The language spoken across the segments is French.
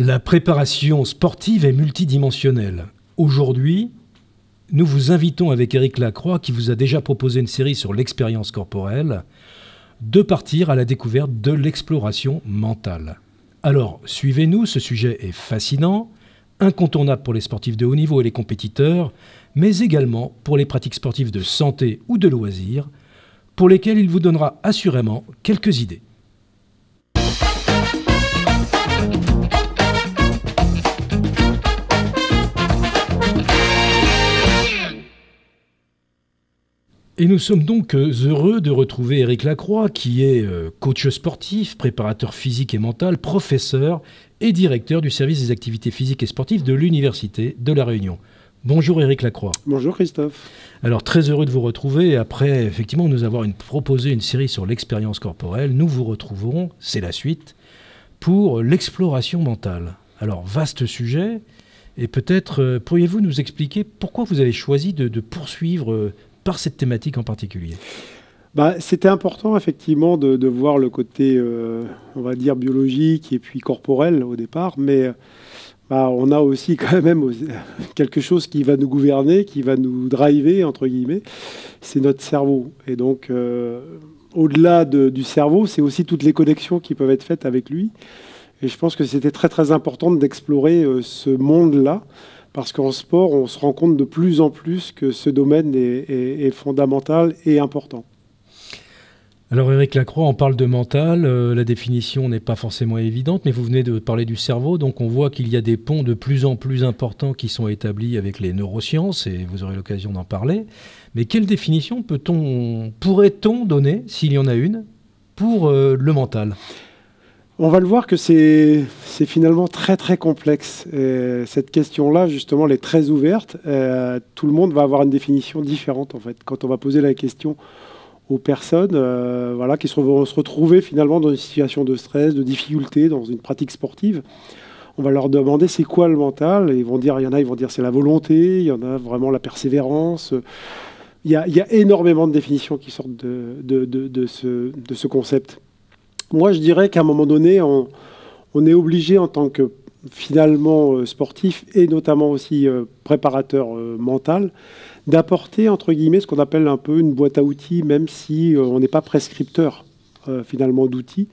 La préparation sportive est multidimensionnelle. Aujourd'hui, nous vous invitons avec Éric Lacroix, qui vous a déjà proposé une série sur l'expérience corporelle, de partir à la découverte de l'exploration mentale. Alors, suivez-nous, ce sujet est fascinant, incontournable pour les sportifs de haut niveau et les compétiteurs, mais également pour les pratiques sportives de santé ou de loisirs, pour lesquelles il vous donnera assurément quelques idées. Et nous sommes donc heureux de retrouver Éric Lacroix, qui est coach sportif, préparateur physique et mental, professeur et directeur du service des activités physiques et sportives de l'Université de La Réunion. Bonjour Éric Lacroix. Bonjour Christophe. Alors très heureux de vous retrouver. Après effectivement nous avoir proposé une série sur l'expérience corporelle, nous vous retrouverons, c'est la suite, pour l'exploration mentale. Alors vaste sujet, et peut-être pourriez-vous nous expliquer pourquoi vous avez choisi de poursuivre par cette thématique en particulier? C'était important effectivement de voir le côté, on va dire, biologique et puis corporel au départ, mais on a aussi quand même quelque chose qui va nous gouverner, qui va nous driver, entre guillemets, c'est notre cerveau. Et donc, au-delà du cerveau, c'est aussi toutes les connexions qui peuvent être faites avec lui. Et je pense que c'était très très important d'explorer ce monde-là, parce qu'en sport, on se rend compte de plus en plus que ce domaine est fondamental et important. Alors Éric Lacroix, on parle de mental, la définition n'est pas forcément évidente, mais vous venez de parler du cerveau, donc on voit qu'il y a des ponts de plus en plus importants qui sont établis avec les neurosciences, et vous aurez l'occasion d'en parler. Mais quelle définition pourrait-on donner, s'il y en a une, pour le mental ? On va le voir que c'est finalement très très complexe. Et cette question-là, justement, elle est très ouverte. Tout le monde va avoir une définition différente, en fait. Quand on va poser la question aux personnes qui vont se retrouver finalement dans une situation de stress, de difficulté, dans une pratique sportive, on va leur demander c'est quoi le mental. Et il y en a, ils vont dire c'est la volonté, il y en a vraiment la persévérance. Il y a énormément de définitions qui sortent de ce concept. Moi, je dirais qu'à un moment donné, on est obligé en tant que finalement sportif et notamment aussi préparateur mental d'apporter entre guillemets ce qu'on appelle un peu une boîte à outils, même si on n'est pas prescripteur finalement d'outils.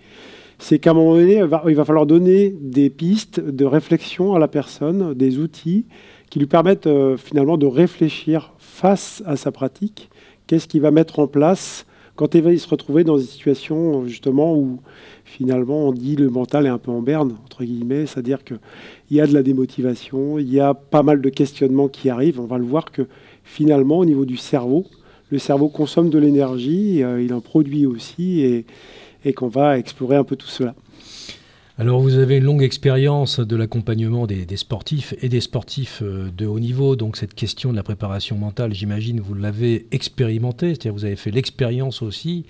C'est qu'à un moment donné, il va falloir donner des pistes de réflexion à la personne, des outils qui lui permettent finalement de réfléchir face à sa pratique. Qu'est-ce qu'il va mettre en place quand il va se retrouver dans une situation justement où finalement on dit le mental est un peu en berne, entre guillemets, c'est-à-dire qu'il y a de la démotivation, il y a pas mal de questionnements qui arrivent. On va le voir que finalement au niveau du cerveau, le cerveau consomme de l'énergie, il en produit aussi et qu'on va explorer un peu tout cela. Alors vous avez une longue expérience de l'accompagnement des sportifs et des sportifs de haut niveau, donc cette question de la préparation mentale, j'imagine, vous l'avez expérimentée, c'est-à-dire vous avez fait l'expérience aussi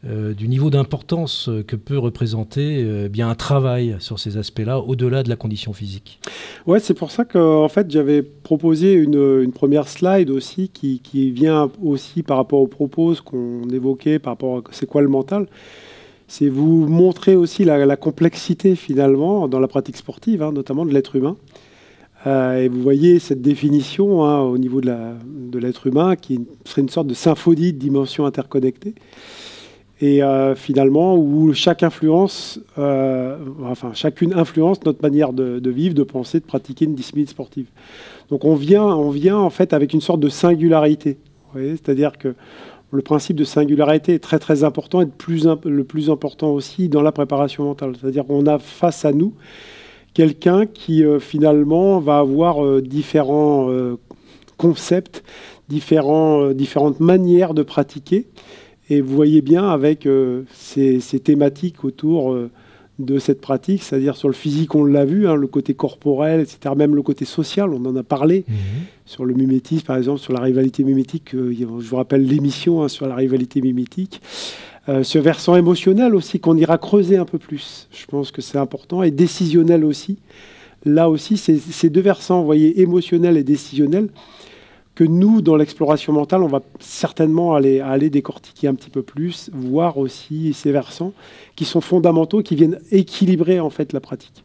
du niveau d'importance que peut représenter bien un travail sur ces aspects-là, au-delà de la condition physique. Ouais, c'est pour ça que fait, j'avais proposé une première slide aussi qui vient aussi par rapport aux propos qu'on évoquait, par rapport à c'est quoi le mental. C'est vous montrer aussi la complexité finalement dans la pratique sportive, notamment de l'être humain. Et vous voyez cette définition au niveau de l'être humain qui serait une sorte de symphonie de dimensions interconnectées. Et finalement, où chacune influence notre manière de vivre, de penser, de pratiquer une discipline sportive. Donc on vient en fait avec une sorte de singularité. Vous voyez, c'est-à-dire que le principe de singularité est très très important et le plus important aussi dans la préparation mentale. C'est-à-dire qu'on a face à nous quelqu'un qui finalement va avoir différents concepts, différentes manières de pratiquer. Et vous voyez bien avec ces thématiques autour de cette pratique, c'est-à-dire sur le physique, on l'a vu, le côté corporel, etc., même le côté social, on en a parlé, sur le mimétisme, par exemple, sur la rivalité mimétique, je vous rappelle l'émission sur la rivalité mimétique, ce versant émotionnel aussi, qu'on ira creuser un peu plus, je pense que c'est important, et décisionnel aussi. Là aussi, ces deux versants, vous voyez, émotionnel et décisionnel, que nous, dans l'exploration mentale, on va certainement aller décortiquer un petit peu plus, voir aussi ces versants qui sont fondamentaux, qui viennent équilibrer en fait la pratique.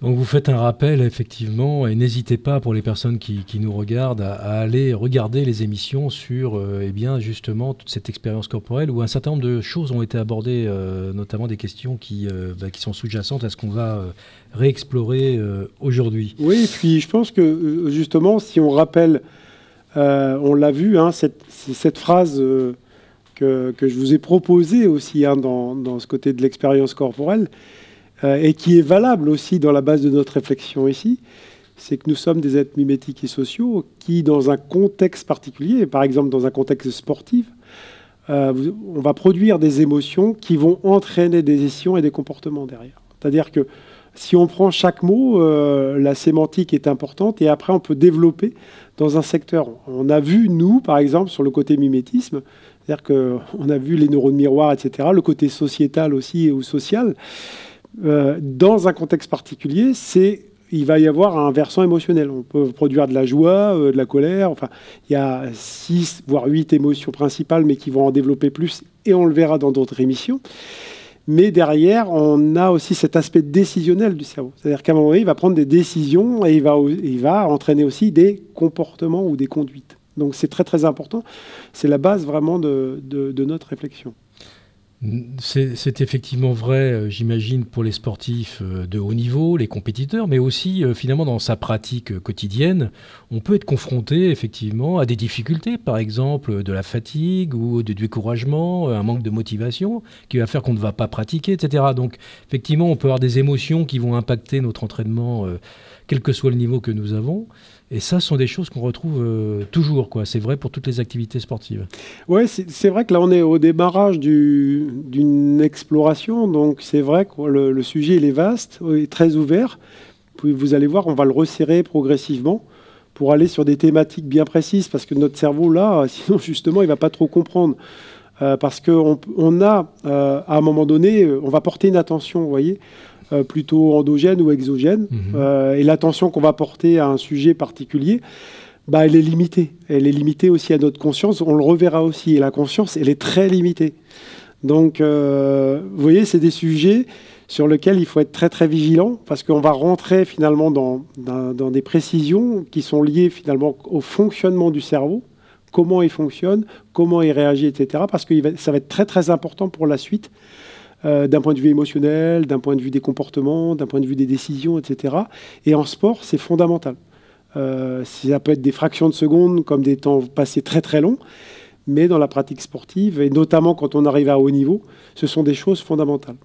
Donc vous faites un rappel, effectivement, et n'hésitez pas, pour les personnes qui nous regardent, à aller regarder les émissions sur, eh bien, justement, toute cette expérience corporelle, où un certain nombre de choses ont été abordées, notamment des questions qui sont sous-jacentes à ce qu'on va réexplorer aujourd'hui. Oui, et puis je pense que, justement, si on rappelle, on l'a vu, hein, cette phrase que je vous ai proposée aussi, hein, dans ce côté de l'expérience corporelle, et qui est valable aussi dans la base de notre réflexion ici, c'est que nous sommes des êtres mimétiques et sociaux qui, dans un contexte particulier, par exemple dans un contexte sportif, on va produire des émotions qui vont entraîner des décisions et des comportements derrière. C'est-à-dire que si on prend chaque mot, la sémantique est importante et après on peut développer dans un secteur. On a vu, nous, par exemple, sur le côté mimétisme, c'est-à-dire qu'on a vu les neurones miroirs, etc., le côté sociétal aussi ou social. Dans un contexte particulier, il va y avoir un versant émotionnel. On peut produire de la joie, de la colère. Enfin, il y a 6 voire 8 émotions principales, mais qui vont en développer plus, et on le verra dans d'autres émissions. Mais derrière, on a aussi cet aspect décisionnel du cerveau. C'est-à-dire qu'à un moment donné, il va prendre des décisions et il va entraîner aussi des comportements ou des conduites. Donc c'est très très important. C'est la base vraiment de notre réflexion. C'est effectivement vrai, j'imagine, pour les sportifs de haut niveau, les compétiteurs, mais aussi finalement dans sa pratique quotidienne, on peut être confronté effectivement à des difficultés, par exemple de la fatigue ou du découragement, un manque de motivation qui va faire qu'on ne va pas pratiquer, etc. Donc effectivement, on peut avoir des émotions qui vont impacter notre entraînement, quel que soit le niveau que nous avons. Et ça, ce sont des choses qu'on retrouve toujours, quoi. C'est vrai pour toutes les activités sportives. Oui, c'est vrai que là, on est au démarrage d'une exploration. Donc, c'est vrai que le sujet, il est vaste, est très ouvert. Puis, vous allez voir, on va le resserrer progressivement pour aller sur des thématiques bien précises. Parce que notre cerveau, là, sinon, justement, il ne va pas trop comprendre. Parce qu'on a, à un moment donné, on va porter une attention, vous voyez, plutôt endogène ou exogène. Et l'attention qu'on va porter à un sujet particulier, elle est limitée. Elle est limitée aussi à notre conscience. On le reverra aussi. Et la conscience, elle est très limitée. Donc, vous voyez, c'est des sujets sur lesquels il faut être très, très vigilant parce qu'on va rentrer finalement dans des précisions qui sont liées finalement au fonctionnement du cerveau, comment il fonctionne, comment il réagit, etc. Parce que ça va être très, très important pour la suite. D'un point de vue émotionnel, d'un point de vue des comportements, d'un point de vue des décisions, etc. Et en sport, c'est fondamental. Ça peut être des fractions de secondes, comme des temps passés très très longs, mais dans la pratique sportive, et notamment quand on arrive à haut niveau, ce sont des choses fondamentales.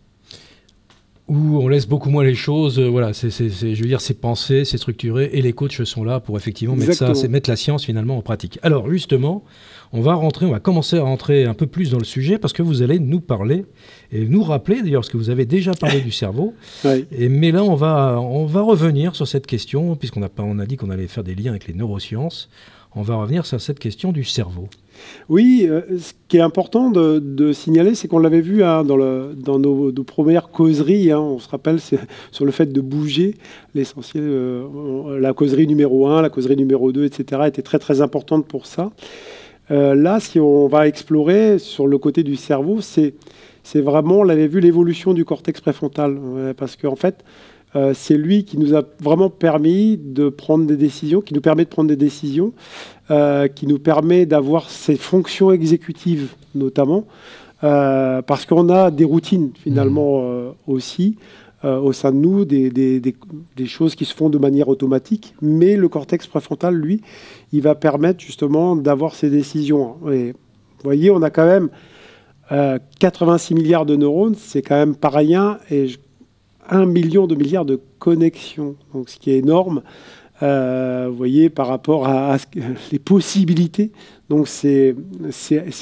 Où on laisse beaucoup moins les choses, voilà, je veux dire, c'est pensé, c'est structuré, et les coachs sont là pour effectivement mettre la science finalement en pratique. Alors justement, on va commencer à rentrer un peu plus dans le sujet parce que vous allez nous parler et nous rappeler d'ailleurs, parce que vous avez déjà parlé du cerveau. Oui. Mais là, on va revenir sur cette question, puisqu'on a dit qu'on allait faire des liens avec les neurosciences. On va revenir sur cette question du cerveau. Oui, ce qui est important de signaler, c'est qu'on l'avait vu hein, dans nos premières causeries. Hein, on se rappelle sur le fait de bouger. L'essentiel, la causerie numéro 1, la causerie numéro 2, etc. était très très importante pour ça. Là, si on va explorer sur le côté du cerveau, c'est vraiment, on l'avait vu, l'évolution du cortex préfrontal. Parce qu'en fait, c'est lui qui nous a vraiment permis de prendre des décisions, qui nous permet de prendre des décisions, qui nous permet d'avoir ces fonctions exécutives notamment, parce qu'on a des routines finalement aussi au sein de nous, des choses qui se font de manière automatique, mais le cortex préfrontal, lui, il va permettre justement d'avoir ces décisions. Et vous voyez, on a quand même 86 milliards de neurones, c'est quand même pas rien, et 1 million de milliards de connexions, donc ce qui est énorme, vous voyez, par rapport à les possibilités. Donc c'est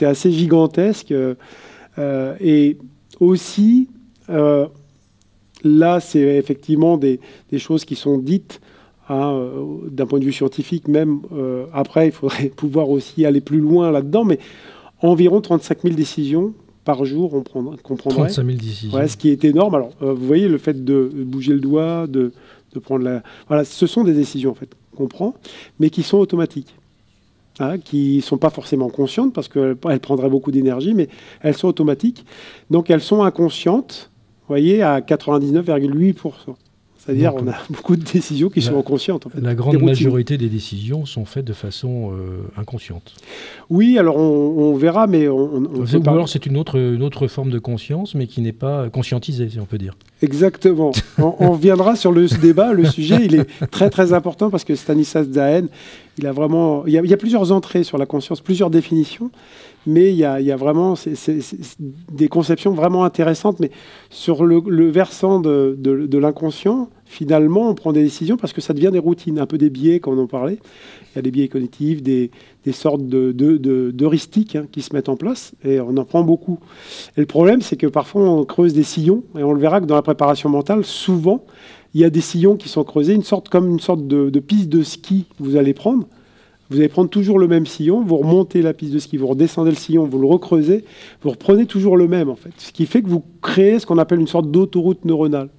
assez gigantesque. Et aussi, là, c'est effectivement des choses qui sont dites d'un point de vue scientifique même. Après, il faudrait pouvoir aussi aller plus loin là-dedans, mais environ 35 000 décisions par jour, on comprendrait. 35 000 décisions. Ouais, ce qui est énorme. Alors, vous voyez, le fait de bouger le doigt, de prendre la... Voilà, ce sont des décisions, en fait, qu'on prend, mais qui sont automatiques. Hein, qui ne sont pas forcément conscientes, parce qu'elles prendraient beaucoup d'énergie, mais elles sont automatiques. Donc, elles sont inconscientes, vous voyez, à 99,8%. C'est-à-dire on a beaucoup de décisions qui sont inconscientes. En fait, la grande majorité des décisions sont faites de façon inconsciente. Oui, alors on verra, mais ou alors c'est une autre forme de conscience, mais qui n'est pas conscientisée, si on peut dire. Exactement. On reviendra sur ce débat. Le sujet, il est très très important parce que Stanislas Dehaene, il y a plusieurs entrées sur la conscience, plusieurs définitions, mais il y a vraiment des conceptions vraiment intéressantes. Mais sur le versant de l'inconscient, finalement, on prend des décisions parce que ça devient des routines, un peu des biais, comme on en parlait. Il y a des biais cognitifs, des sortes d'heuristiques qui se mettent en place, et on en prend beaucoup. Et le problème, c'est que parfois, on creuse des sillons, et on le verra que dans la préparation mentale, souvent, il y a des sillons qui sont creusés, comme une sorte de piste de ski que vous allez prendre. Vous allez prendre toujours le même sillon, vous remontez la piste de ski, vous redescendez le sillon, vous le recreusez, vous reprenez toujours le même, en fait. Ce qui fait que vous créez ce qu'on appelle une sorte d'autoroute neuronale.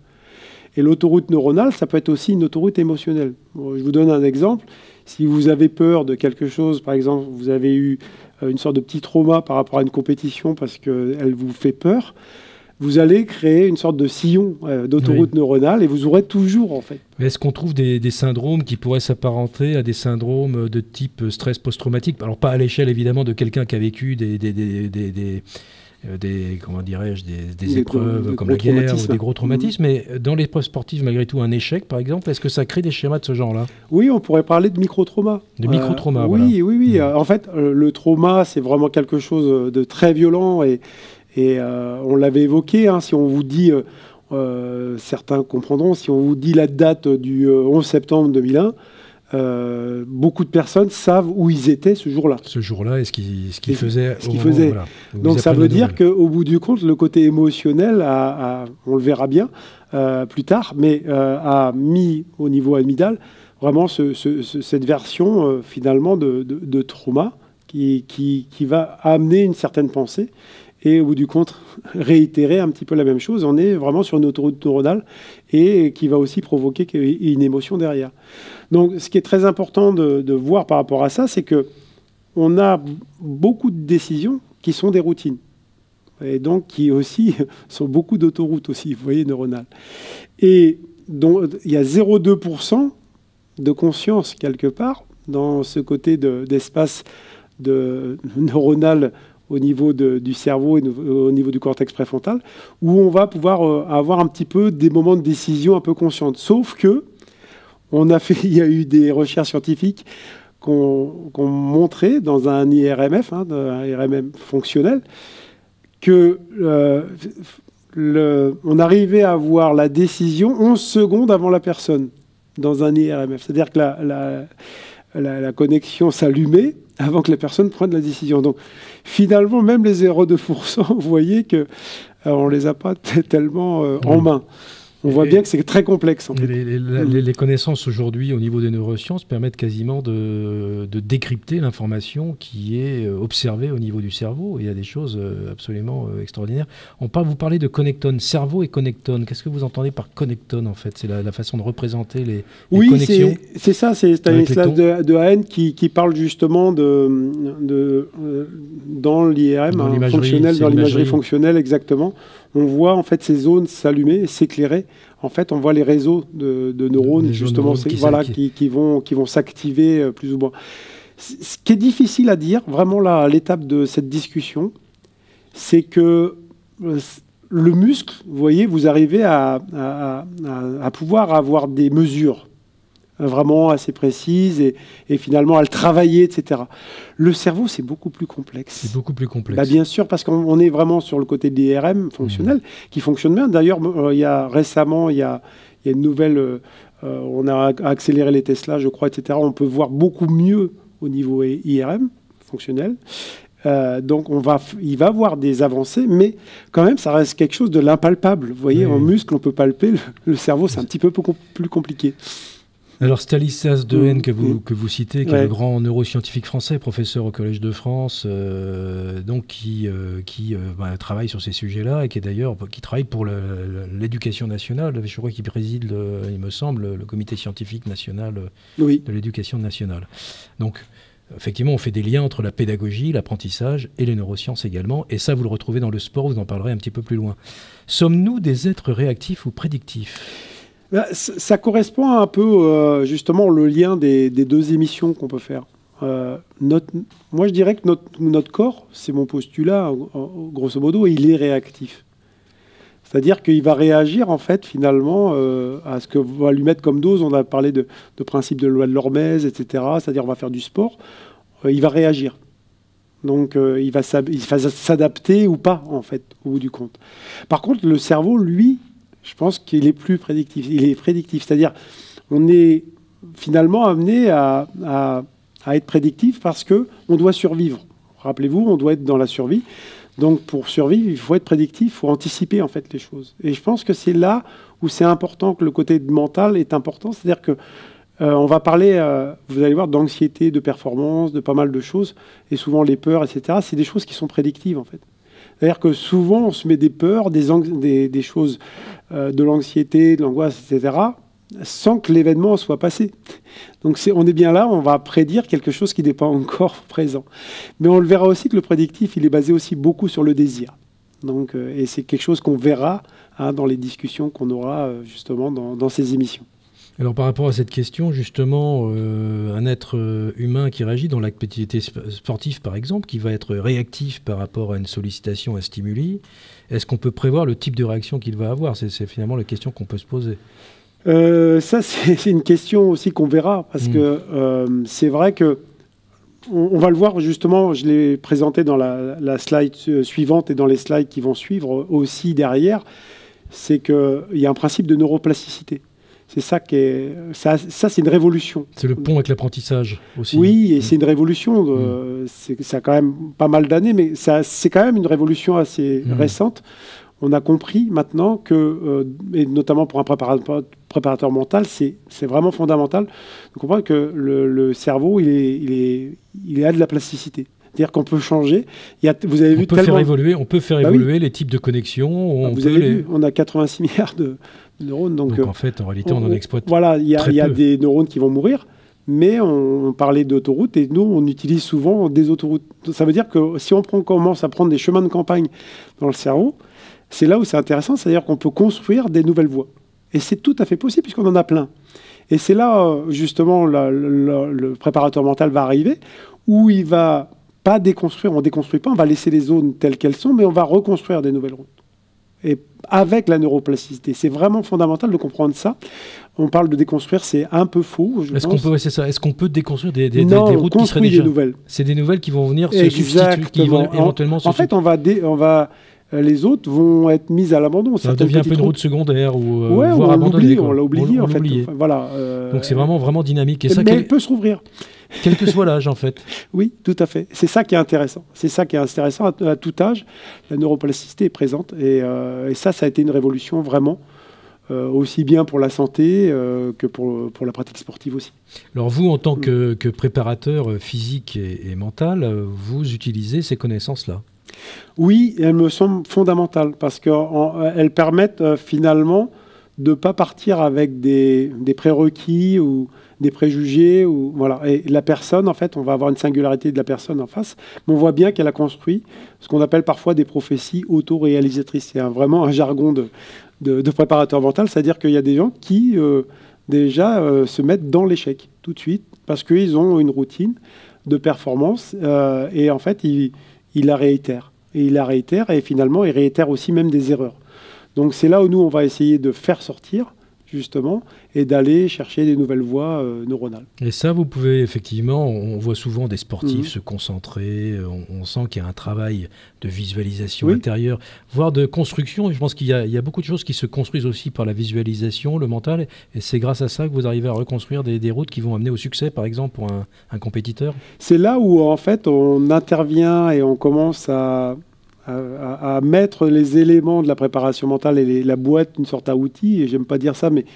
Et l'autoroute neuronale, ça peut être aussi une autoroute émotionnelle. Bon, je vous donne un exemple. Si vous avez peur de quelque chose, par exemple, vous avez eu une sorte de petit trauma par rapport à une compétition parce qu'elle vous fait peur, vous allez créer une sorte de sillon d'autoroute neuronale et vous aurez toujours, en fait. Mais est-ce qu'on trouve des syndromes qui pourraient s'apparenter à des syndromes de type stress post-traumatique? Alors pas à l'échelle, évidemment, de quelqu'un qui a vécu comment dirais-je, des épreuves comme la guerre ou des gros traumatismes, mais dans l'épreuve sportive, malgré tout, un échec, par exemple, est-ce que ça crée des schémas de ce genre-là? Oui, on pourrait parler de micro-trauma. De micro-trauma, voilà. Oui. En fait, le trauma, c'est vraiment quelque chose de très violent et on l'avait évoqué. Si on vous dit, certains comprendront, si on vous dit la date du 11 septembre 2001, beaucoup de personnes savent où ils étaient ce jour-là. Ce jour-là et ce qu'ils faisaient. Voilà, donc ça veut dire qu'au bout du compte, le côté émotionnel, on le verra bien plus tard, mais a mis au niveau amygdale vraiment cette version finalement de trauma qui va amener une certaine pensée. Et au bout du compte, réitérer un petit peu la même chose. On est vraiment sur une autoroute neuronale et qui va aussi provoquer une émotion derrière. Donc, ce qui est très important de voir par rapport à ça, c'est qu'on a beaucoup de décisions qui sont des routines. Et donc, qui aussi sont beaucoup d'autoroutes aussi, vous voyez, neuronales. Et donc, il y a 0,2% de conscience, quelque part, dans ce côté d'espace neuronal au niveau du cerveau et au niveau du cortex préfrontal, où on va pouvoir avoir un petit peu des moments de décision un peu conscientes. Sauf que il y a eu des recherches scientifiques qui ont montré dans un IRMF, un IRM fonctionnel, que on arrivait à avoir la décision 11 secondes avant la personne dans un IRMF. C'est-à-dire que la connexion s'allumait avant que la personne prenne la décision. Donc, finalement, même les 0,2%, vous voyez qu'on ne les a pas tellement en main. On voit bien que c'est très complexe. En fait. Les connaissances aujourd'hui au niveau des neurosciences permettent quasiment de décrypter l'information qui est observée au niveau du cerveau. Il y a des choses absolument extraordinaires. Vous parlez de connectone, cerveau et connectone. Qu'est-ce que vous entendez par connectone en fait? C'est la façon de représenter les connexions. Oui, c'est ça. C'est Stanislas Dehaene qui parle justement dans l'IRM fonctionnel, dans l'imagerie fonctionnelle exactement. On voit en fait ces zones s'allumer, s'éclairer. En fait, on voit les réseaux de neurones justement, qui vont s'activer plus ou moins. Ce qui est difficile à dire, vraiment là, à l'étape de cette discussion, c'est que le muscle, vous voyez, vous arrivez à pouvoir avoir des mesures vraiment assez précises et finalement à le travailler, etc. Le cerveau, c'est beaucoup plus complexe. C'est beaucoup plus complexe. Bien sûr, parce qu'on est vraiment sur le côté des IRM fonctionnels qui fonctionnent bien. D'ailleurs, récemment, il y a une nouvelle... on a accéléré les Tesla, je crois, etc. On peut voir beaucoup mieux au niveau IRM fonctionnel. Donc, il va y avoir des avancées, mais quand même, ça reste quelque chose de l'impalpable. Vous voyez, en muscle, on peut palper. Le cerveau, c'est un petit peu plus compliqué. Alors Stanislas Dehaene que vous citez, qui est le grand neuroscientifique français, professeur au Collège de France, donc qui travaille sur ces sujets-là et qui travaille pour l'éducation nationale. Je crois qu'il préside, il me semble, le comité scientifique national de l'éducation nationale. Donc effectivement, on fait des liens entre la pédagogie, l'apprentissage et les neurosciences également. Et ça, vous le retrouvez dans le sport, vous en parlerez un petit peu plus loin. Sommes-nous des êtres réactifs ou prédictifs ? Ça correspond un peu, justement, le lien des deux émissions qu'on peut faire. Moi, je dirais que notre corps, c'est mon postulat, grosso modo, il est réactif. C'est-à-dire qu'il va réagir, en fait, finalement, à ce que va lui mettre comme dose. On a parlé de principe de loi de l'hormèse, etc. C'est-à-dire on va faire du sport, il va réagir. Donc, il va s'adapter ou pas, en fait, au bout du compte. Par contre, le cerveau, lui, je pense qu'il est plus prédictif. Il est prédictif, c'est-à-dire on est finalement amené à être prédictif parce qu'on doit survivre. Rappelez-vous, on doit être dans la survie. Donc pour survivre, il faut être prédictif, il faut anticiper en fait les choses. Et je pense que c'est là où c'est important, que le côté mental est important. C'est-à-dire que on va parler, vous allez voir, d'anxiété, de performance, de pas mal de choses. Et souvent les peurs, etc. C'est des choses qui sont prédictives en fait. C'est-à-dire que souvent on se met des peurs, des choses, de l'anxiété, de l'angoisse, etc., sans que l'événement soit passé. Donc on est bien là, on va prédire quelque chose qui n'est pas encore présent. Mais on le verra aussi que le prédictif, il est basé aussi beaucoup sur le désir. Donc, et c'est quelque chose qu'on verra dans les discussions qu'on aura justement dans ces émissions. Alors par rapport à cette question, justement, un être humain qui réagit dans l'activité sportive, par exemple, qui va être réactif par rapport à une sollicitation, un stimuli, est-ce qu'on peut prévoir le type de réaction qu'il va avoir? C'est finalement la question qu'on peut se poser. Ça, c'est une question aussi qu'on verra, parce que c'est vrai que on va le voir justement, je l'ai présenté dans la slide suivante et dans les slides qui vont suivre aussi derrière, c'est qu'il y a un principe de neuroplasticité. C'est ça qui est... Ça c'est une révolution. C'est le pont avec l'apprentissage aussi. Oui, et c'est une révolution. Ça a quand même pas mal d'années, mais c'est quand même une révolution assez récente. On a compris maintenant que, et notamment pour un préparateur mental, c'est vraiment fondamental de comprendre que le cerveau, il a de la plasticité. C'est-à-dire qu'on peut changer. Vous avez vu tellement... On peut faire évoluer les types de connexions. Vous avez vu, on a 86 milliards de neurones. Donc en fait, en réalité, on en exploite voilà, il y a peu. des neurones qui vont mourir, mais on parlait d'autoroutes et nous, on utilise souvent des autoroutes. Ça veut dire que si on commence à prendre des chemins de campagne dans le cerveau, c'est là où c'est intéressant, c'est-à-dire qu'on peut construire des nouvelles voies. Et c'est tout à fait possible puisqu'on en a plein. Et c'est là, justement, le préparateur mental va arriver, où il va pas déconstruire, on ne déconstruit pas, on va laisser les zones telles qu'elles sont, mais on va reconstruire des nouvelles routes. Et avec la neuroplasticité, c'est vraiment fondamental de comprendre ça. On parle de déconstruire, c'est un peu faux. Est-ce qu'on peut déconstruire des routes qui seraient déjà nouvelles. C'est des nouvelles qui vont venir se substituer, qui vont éventuellement se substituer. En fait, les autres vont être mises à l'abandon. Ça devient un peu une route secondaire ou voire abandonnée. On l'a oublié en fait. Voilà. Donc c'est vraiment dynamique. Et ça, mais elle peut se rouvrir. Quel que soit l'âge, en fait. Oui, tout à fait. C'est ça qui est intéressant. C'est ça qui est intéressant à tout âge. La neuroplasticité est présente. Et ça a été une révolution vraiment, aussi bien pour la santé que pour la pratique sportive aussi. Alors vous, en tant que préparateur physique et mental, vous utilisez ces connaissances-là? Oui, elles me semblent fondamentales parce qu'elles permettent finalement de ne pas partir avec des prérequis ou des préjugés. Voilà. Et la personne, en fait, on va avoir une singularité de la personne en face, mais on voit bien qu'elle a construit ce qu'on appelle parfois des prophéties autoréalisatrices. C'est vraiment un jargon de préparateur mental, c'est-à-dire qu'il y a des gens qui déjà se mettent dans l'échec tout de suite parce qu'ils ont une routine de performance et en fait, ils la réitèrent. Et il la réitère et finalement, il réitère aussi même des erreurs. Donc c'est là où nous, on va essayer de faire sortir, justement, et d'aller chercher des nouvelles voies neuronales. Et ça, vous pouvez effectivement, on voit souvent des sportifs se concentrer, on sent qu'il y a un travail de visualisation intérieure, voire de construction. Et je pense qu'il y a beaucoup de choses qui se construisent aussi par la visualisation, le mental, et c'est grâce à ça que vous arrivez à reconstruire des routes qui vont amener au succès, par exemple, pour un compétiteur. C'est là où, en fait, on intervient et on commence à mettre les éléments de la préparation mentale et la boîte, une sorte à outils, et j'aime pas dire ça, mais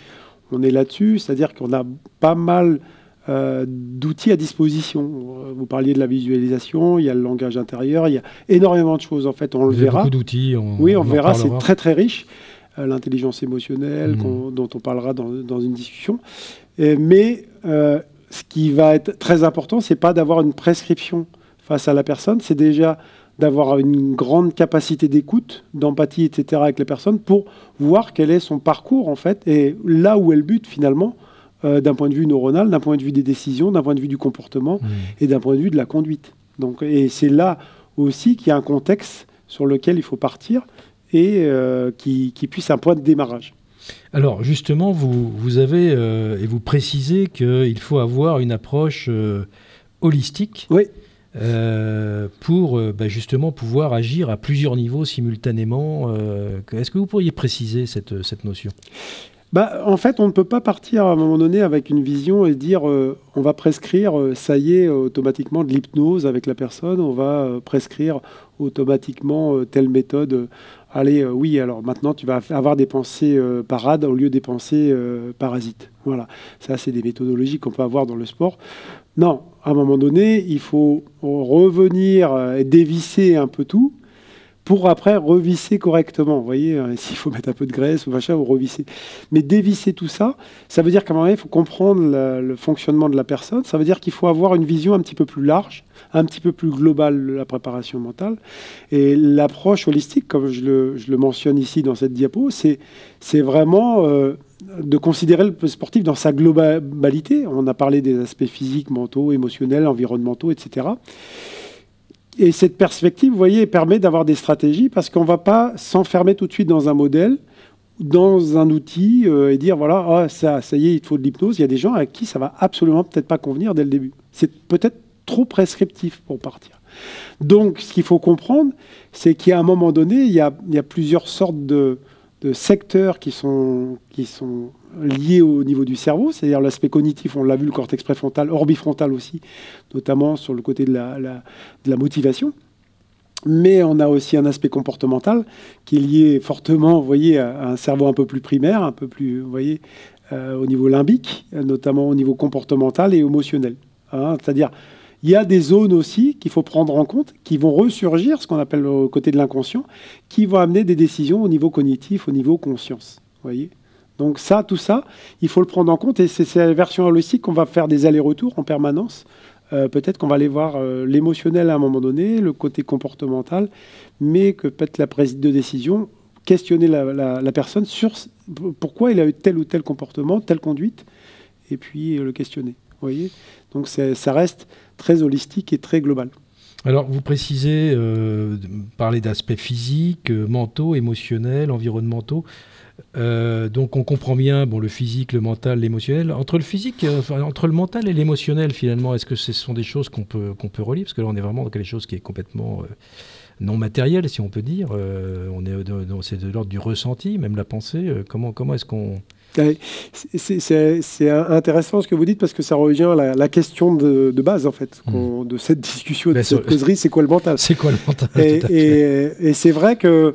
on est là-dessus, c'est-à-dire qu'on a pas mal d'outils à disposition. Vous parliez de la visualisation, il y a le langage intérieur, il y a énormément de choses, en fait, on le verra. Beaucoup d'outils. Oui, on verra, c'est très très riche. L'intelligence émotionnelle, dont on parlera dans une discussion. Mais ce qui va être très important, c'est pas d'avoir une prescription face à la personne, c'est déjà d'avoir une grande capacité d'écoute, d'empathie, etc. avec les personnes pour voir quel est son parcours, en fait, et là où elle bute, finalement, d'un point de vue neuronal, d'un point de vue des décisions, d'un point de vue du comportement et d'un point de vue de la conduite. Donc, et c'est là aussi qu'il y a un contexte sur lequel il faut partir et qui puisse un point de démarrage. Alors justement, vous avez et vous précisez qu'il faut avoir une approche holistique. Oui. Pour justement pouvoir agir à plusieurs niveaux simultanément. Est-ce que vous pourriez préciser cette notion ? En fait, on ne peut pas partir à un moment donné avec une vision et dire on va prescrire, ça y est, automatiquement de l'hypnose avec la personne, on va prescrire automatiquement telle méthode. Allez, oui, alors maintenant tu vas avoir des pensées parades au lieu des pensées parasites. Voilà, ça c'est des méthodologies qu'on peut avoir dans le sport. Non, à un moment donné, il faut revenir et dévisser un peu tout pour après revisser correctement. Vous voyez, s'il faut mettre un peu de graisse ou machin, ou revisser. Mais dévisser tout ça, ça veut dire qu'à un moment donné, il faut comprendre le fonctionnement de la personne. Ça veut dire qu'il faut avoir une vision un petit peu plus large, un petit peu plus globale de la préparation mentale. Et l'approche holistique, comme je le mentionne ici dans cette diapo, c'est vraiment de considérer le sportif dans sa globalité. On a parlé des aspects physiques, mentaux, émotionnels, environnementaux, etc. Et cette perspective, vous voyez, permet d'avoir des stratégies parce qu'on ne va pas s'enfermer tout de suite dans un modèle, dans un outil et dire, voilà, ça y est, il faut de l'hypnose. Il y a des gens à qui ça va absolument peut-être pas convenir dès le début. C'est peut-être trop prescriptif pour partir. Donc, ce qu'il faut comprendre, c'est qu'à un moment donné, il y a plusieurs sortes de secteurs qui sont liés au niveau du cerveau, c'est-à-dire l'aspect cognitif, on l'a vu, le cortex préfrontal, orbifrontal aussi, notamment sur le côté de la motivation. Mais on a aussi un aspect comportemental qui est lié fortement, vous voyez, à un cerveau un peu plus primaire, un peu plus, vous voyez, au niveau limbique, notamment au niveau comportemental et émotionnel. C'est-à-dire, il y a des zones aussi qu'il faut prendre en compte, qui vont ressurgir, ce qu'on appelle au côté de l'inconscient, qui vont amener des décisions au niveau cognitif, au niveau conscience. Vous voyez ? Donc ça, tout ça, il faut le prendre en compte. Et c'est la version holistique qu'on va faire des allers-retours en permanence. Peut-être qu'on va aller voir l'émotionnel à un moment donné, le côté comportemental, mais que peut-être la prise de décision, questionner la personne sur pourquoi il a eu tel ou tel comportement, telle conduite, et puis le questionner. Vous voyez ? Donc ça reste très holistique et très global. Alors, vous précisez, parler d'aspects physiques, mentaux, émotionnels, environnementaux. Donc, on comprend bien le physique, le mental, l'émotionnel. Entre le physique, entre le mental et l'émotionnel, finalement, est-ce que ce sont des choses qu'on peut relier ? Parce que là, on est vraiment dans quelque chose qui est complètement non matériel, si on peut dire. C'est de l'ordre du ressenti, même la pensée. Comment est-ce qu'on... C'est intéressant ce que vous dites parce que ça revient à la question de base en fait de cette discussion, de cette causerie, c'est quoi le mental ? C'est quoi le mental ? Et c'est vrai que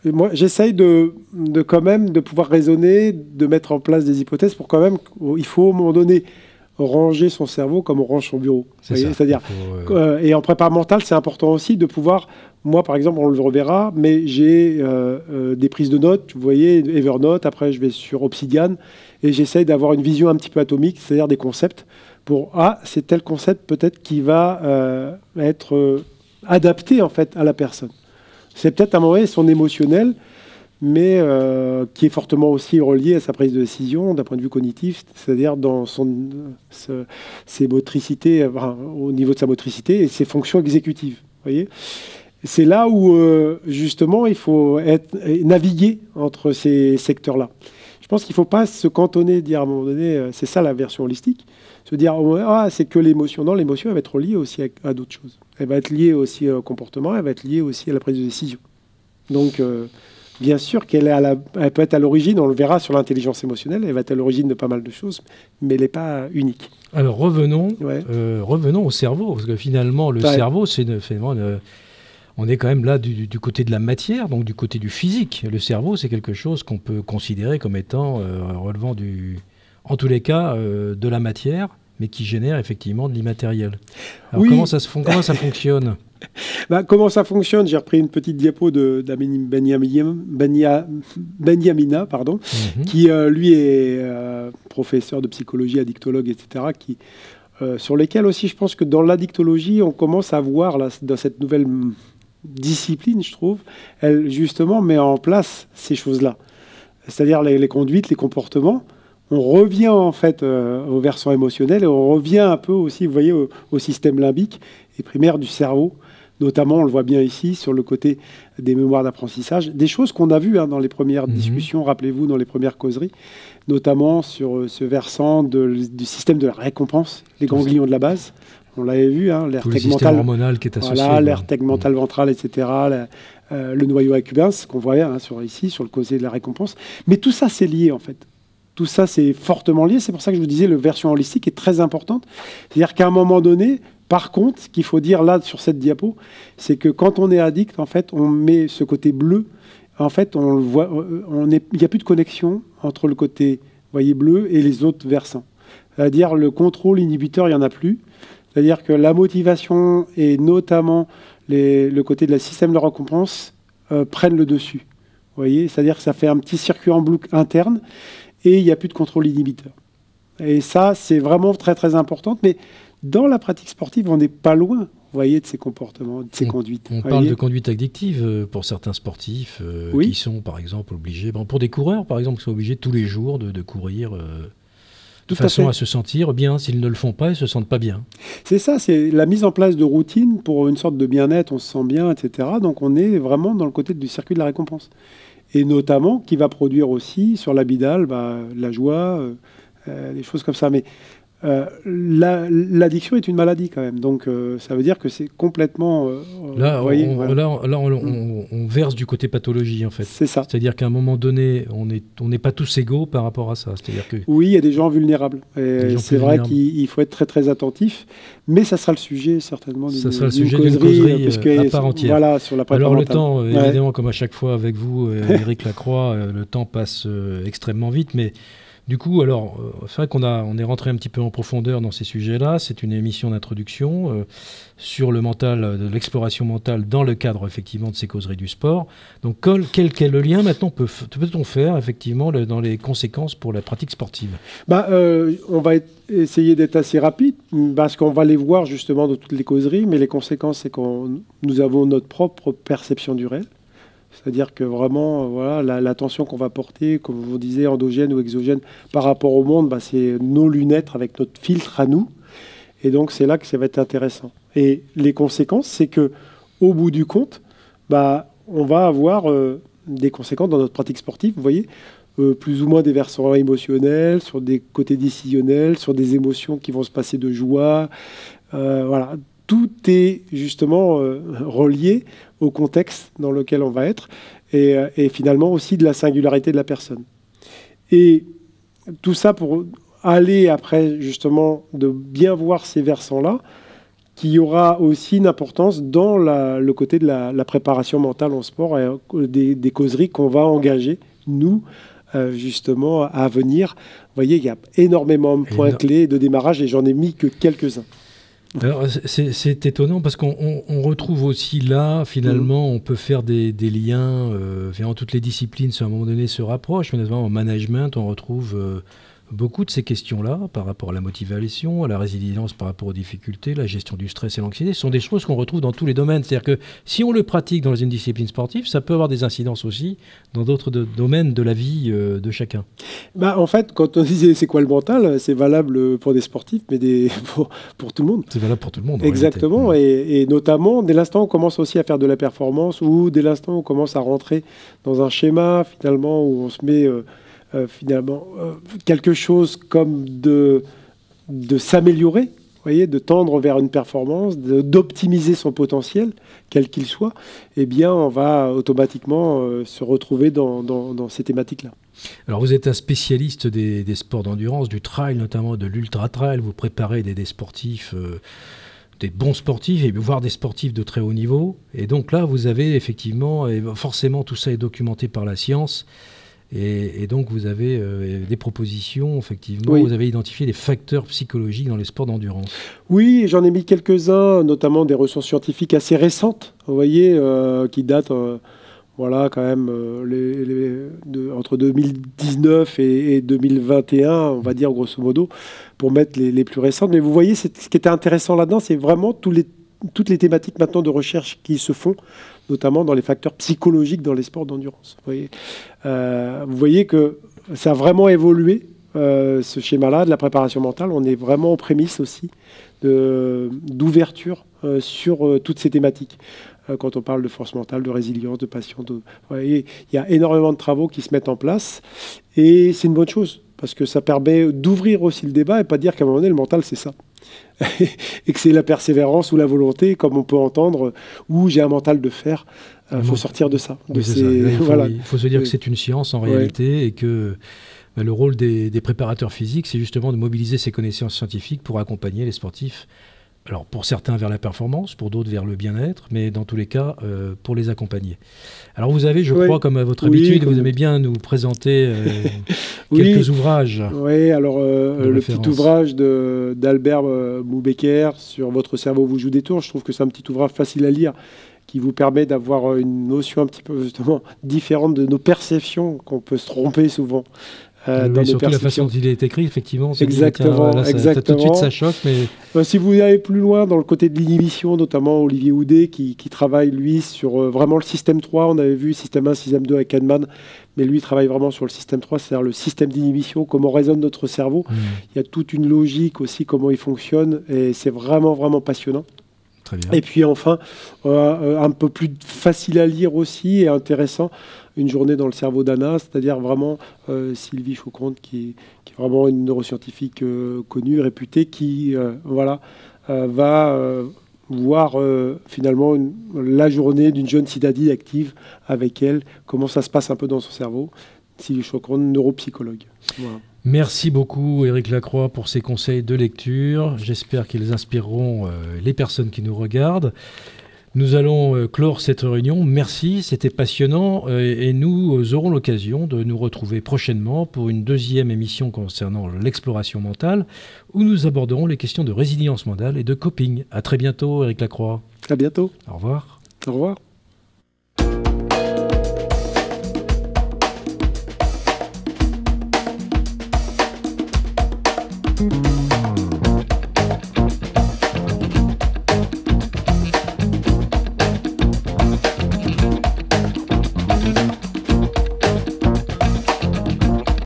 moi j'essaye de quand même de pouvoir raisonner, de mettre en place des hypothèses pour quand même, il faut à un moment donné ranger son cerveau comme on range son bureau. C'est-à-dire, et en prépa mentale, c'est important aussi de pouvoir, moi par exemple, on le reverra, mais j'ai des prises de notes, vous voyez, Evernote, après je vais sur Obsidian, et j'essaye d'avoir une vision un petit peu atomique, c'est-à-dire des concepts, pour, c'est tel concept peut-être qui va être adapté en fait à la personne. C'est peut-être à un moment donné son émotionnel, mais qui est fortement aussi relié à sa prise de décision d'un point de vue cognitif, c'est-à-dire dans ses motricités, au niveau de sa motricité et ses fonctions exécutives. Voyez, c'est là où, justement, il faut naviguer entre ces secteurs-là. Je pense qu'il ne faut pas se cantonner, dire à un moment donné, c'est ça la version holistique, se dire, c'est que l'émotion. Non, l'émotion, elle va être liée aussi à d'autres choses. Elle va être liée aussi au comportement, elle va être liée aussi à la prise de décision. Donc... bien sûr qu'elle elle peut être à l'origine, on le verra sur l'intelligence émotionnelle, elle va être à l'origine de pas mal de choses, mais elle n'est pas unique. Alors revenons au cerveau, parce que finalement le cerveau, on est quand même là du côté de la matière, donc du côté du physique. Le cerveau, c'est quelque chose qu'on peut considérer comme étant relevant en tous les cas, de la matière, mais qui génère effectivement de l'immatériel. Alors comment ça fonctionne ? Comment ça fonctionne ? J'ai repris une petite diapo d'Amine Benyamina, qui lui est professeur de psychologie, addictologue, etc., sur lesquels aussi je pense que dans l'addictologie, on commence à voir là, dans cette nouvelle discipline, je trouve, elle justement met en place ces choses-là. C'est-à-dire les conduites, les comportements. On revient en fait au versant émotionnel et on revient un peu aussi, vous voyez, au système limbique et primaire du cerveau. Notamment, on le voit bien ici, sur le côté des mémoires d'apprentissage. Des choses qu'on a vues dans les premières discussions, rappelez-vous, dans les premières causeries, notamment sur ce versant du système de la récompense, les ganglions de la base. On l'avait vu, l'air tegmental hormonal qui est associé. Voilà, l'air tegmental ventral, etc. Le noyau accumbens, qu'on voit ici, sur le causé de la récompense. Mais tout ça, c'est lié, en fait. Tout ça, c'est fortement lié. C'est pour ça que je vous disais, la version holistique est très importante. C'est-à-dire qu'à un moment donné, par contre, ce qu'il faut dire là, sur cette diapo, c'est que quand on est addict, en fait, on met ce côté bleu. En fait, on le voit, il n'y a plus de connexion entre le côté, voyez, bleu et les autres versants. C'est-à-dire le contrôle inhibiteur, il n'y en a plus. C'est-à-dire que la motivation et notamment le côté de la système de récompense prennent le dessus. Vous voyez, c'est-à-dire que ça fait un petit circuit en boucle interne et il n'y a plus de contrôle inhibiteur. Et ça, c'est vraiment très, très important. Mais dans la pratique sportive, on n'est pas loin, vous voyez, de ces comportements, de ces conduites. On parle de conduite addictive pour certains sportifs qui sont, par exemple, obligés, pour des coureurs, par exemple, qui sont obligés tous les jours de courir de façon à se sentir bien. S'ils ne le font pas, ils ne se sentent pas bien. C'est ça, c'est la mise en place de routine pour une sorte de bien-être, on se sent bien, etc. Donc on est vraiment dans le côté du circuit de la récompense. Et notamment, qui va produire aussi sur l'amygdale la joie, des choses comme ça. Mais l'addiction est une maladie quand même, donc ça veut dire que c'est complètement... Là, on verse du côté pathologie en fait. C'est ça. C'est-à-dire qu'à un moment donné, on n'est pas tous égaux par rapport à ça. C'est-à-dire que oui, il y a des gens vulnérables. C'est vrai qu'il faut être très très attentif, mais ça sera le sujet certainement d'une causerie à part entière. Voilà, sur la alors le temps, évidemment, comme à chaque fois avec vous, Éric Lacroix, le temps passe extrêmement vite, mais... Du coup, alors, c'est vrai on est rentré un petit peu en profondeur dans ces sujets-là. C'est une émission d'introduction sur le mental, de l'exploration mentale dans le cadre, effectivement, de ces causeries du sport. Donc, quel est le lien maintenant peut-on faire, effectivement, dans les conséquences pour la pratique sportive ? On va essayer d'être assez rapide, parce qu'on va les voir, justement, dans toutes les causeries, mais les conséquences, c'est que nous avons notre propre perception du réel. C'est-à-dire que vraiment, voilà, l'attention qu'on va porter, comme vous disiez, endogène ou exogène, par rapport au monde, c'est nos lunettes avec notre filtre à nous. Et donc, c'est là que ça va être intéressant. Et les conséquences, c'est que au bout du compte, on va avoir des conséquences dans notre pratique sportive, vous voyez, plus ou moins des versants émotionnels, sur des côtés décisionnels, sur des émotions qui vont se passer de joie. Voilà. Tout est justement relié au contexte dans lequel on va être et finalement aussi de la singularité de la personne. Et tout ça pour aller après justement de bien voir ces versants-là, qui aura aussi une importance dans le côté de la préparation mentale en sport et des causeries qu'on va engager, nous, justement, à venir. Vous voyez, il y a énormément de points clés de démarrage et j'en ai mis que quelques-uns. Alors, c'est étonnant parce qu'on retrouve aussi là, finalement, on peut faire des liens, toutes les disciplines, à un moment donné, se rapprochent. Mais notamment en management, on retrouve beaucoup de ces questions-là par rapport à la motivation, à la résilience par rapport aux difficultés, la gestion du stress et l'anxiété. Ce sont des choses qu'on retrouve dans tous les domaines. C'est-à-dire que si on le pratique dans une discipline sportive, ça peut avoir des incidences aussi dans d'autres domaines de la vie de chacun. En fait, quand on disait c'est quoi le mental, c'est valable pour des sportifs, mais pour tout le monde. C'est valable pour tout le monde. Exactement, et notamment dès l'instant où on commence aussi à faire de la performance ou dès l'instant où on commence à rentrer dans un schéma finalement où on se met... quelque chose comme de s'améliorer, vous voyez, de tendre vers une performance, d'optimiser son potentiel, quel qu'il soit, eh bien, on va automatiquement se retrouver dans ces thématiques-là. Alors, vous êtes un spécialiste des sports d'endurance, du trail notamment, de l'ultra-trail. Vous préparez des sportifs... des bons sportifs, et voire des sportifs de très haut niveau. Et donc là, vous avez effectivement, et forcément, tout ça est documenté par la science. Et donc, vous avez des propositions, effectivement. Oui. Vous avez identifié des facteurs psychologiques dans les sports d'endurance. Oui, j'en ai mis quelques-uns, notamment des ressources scientifiques assez récentes, vous voyez, qui datent quand même entre 2019 et 2021, on va dire grosso modo, pour mettre les plus récentes. Mais vous voyez, ce qui était intéressant là-dedans, c'est vraiment tous toutes les thématiques maintenant de recherche qui se font, notamment dans les facteurs psychologiques dans les sports d'endurance. Vous voyez que ça a vraiment évolué, ce schéma-là de la préparation mentale. On est vraiment aux prémices aussi d'ouverture sur toutes ces thématiques. Quand on parle de force mentale, de résilience, de passion. Vous voyez, il y a énormément de travaux qui se mettent en place et c'est une bonne chose parce que ça permet d'ouvrir aussi le débat et pas dire qu'à un moment donné, le mental, c'est ça. Et que c'est la persévérance ou la volonté, comme on peut entendre, ou j'ai un mental de fer. Il faut sortir de ça. Oui, il faut se dire que c'est une science en réalité et que le rôle des préparateurs physiques, c'est justement de mobiliser ces connaissances scientifiques pour accompagner les sportifs. Alors pour certains vers la performance, pour d'autres vers le bien-être, mais dans tous les cas pour les accompagner. Alors vous avez, je crois, comme à votre habitude, vous aimez bien nous présenter quelques ouvrages. Oui, alors le petit ouvrage d'Albert Moubeker sur Votre cerveau vous joue des tours, je trouve que c'est un petit ouvrage facile à lire qui vous permet d'avoir une notion un petit peu justement différente de nos perceptions, qu'on peut se tromper souvent. Oui, surtout la façon dont il est écrit, effectivement. Exactement. Tout de suite, ça choque. Mais... si vous allez plus loin dans le côté de l'inhibition, notamment Olivier Houdet, qui travaille, lui, sur vraiment le système 3. On avait vu système 1, système 2 avec Kahneman, mais lui, il travaille vraiment sur le système 3, c'est-à-dire le système d'inhibition, comment résonne notre cerveau. Il y a toute une logique aussi, comment il fonctionne, et c'est vraiment, vraiment passionnant. Très bien. Et puis enfin, un peu plus facile à lire aussi et intéressant, Une journée dans le cerveau d'Anna, c'est-à-dire vraiment Sylvie Chaucronte, qui est vraiment une neuroscientifique connue, réputée, qui va voir finalement la journée d'une jeune citadine active avec elle, comment ça se passe un peu dans son cerveau. Sylvie Chaucronte, neuropsychologue. Voilà. Merci beaucoup Éric Lacroix pour ces conseils de lecture. J'espère qu'ils inspireront les personnes qui nous regardent. Nous allons clore cette réunion. Merci, c'était passionnant et nous aurons l'occasion de nous retrouver prochainement pour une deuxième émission concernant l'exploration mentale où nous aborderons les questions de résilience mentale et de coping. À très bientôt Éric Lacroix. À bientôt. Au revoir. Au revoir. Thank you.